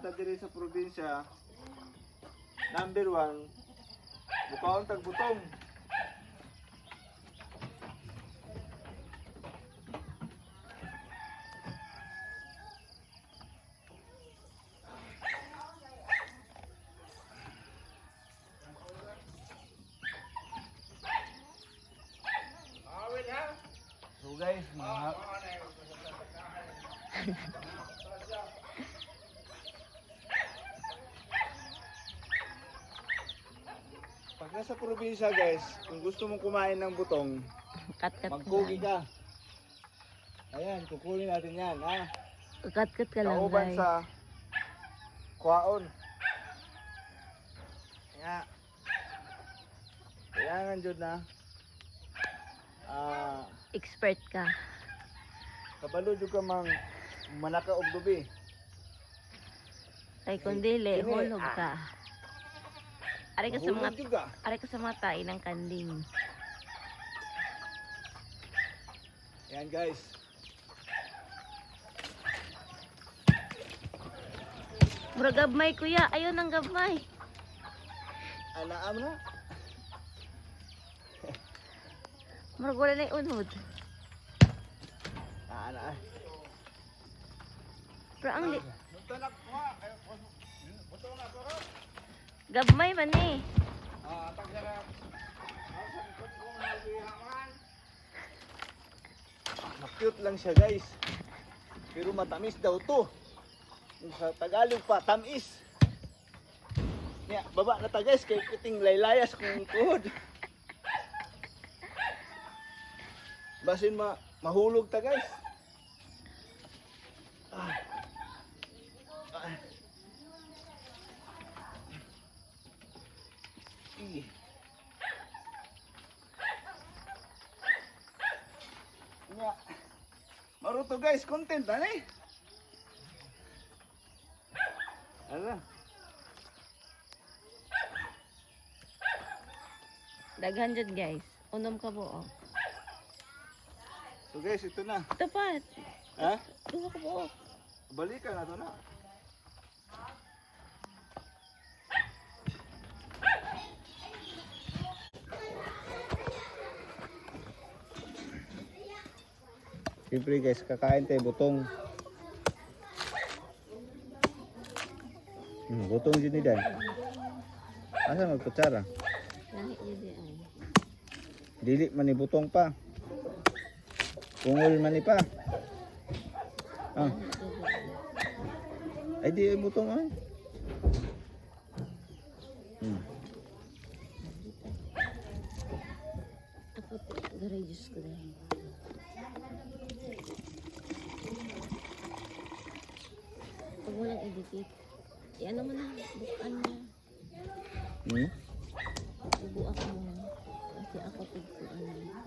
ata diri sa probinsya, number 1, bukaon tag butong. So guys, pag nasa probinsya guys, kung gusto mong kumain ng butong, Kat-kat magkugi ka. Ayan, kukunin natin yan, ha? Kat-kat ka lang, Kauban guys. sa kwaon. Kaya, kailangan dyan na Expert ka. kabalo dyan ka manaka og dubi. Kay kung dili, Kini, hulog ka. Ari ka sa Mahulog mga juga. ari ka sa mga tain ng kanding. Ayan guys. Bro, gabmay kuya. Ayaw ng gabmay. Anaam na. Murag wala na yung unod. Ana. Pero ang li... Tanak ko. Butong na ko. Gabmay man eh. Tag sara. Cute lang siya guys. Pero matamis daw to. Sa Tagalog pa, tamis. Nya, baba na ta guys kay kiting laylayas kung tuhod. Basin mahulog ta guys. Ah. Ah. Nya. Maruto guys, content ani. Ano? Daghan dyan guys. Unom ka buo. So guys, ito na. Tapat. Ha? Duha ka buo. Balikan na to na. Siyempre guys, kakain tayo butong. Butong din nila. Asa magkutsara? Lahi yun ay. Dili man ni butong pa. Pungol man ni pa. Ah. Ay di ay butong ay. Ako, garay Diyos ko dahil. Pag walang edit, ano mo na, bukaan mo na. Bubuak mo na. Kasi ako tigpuan na.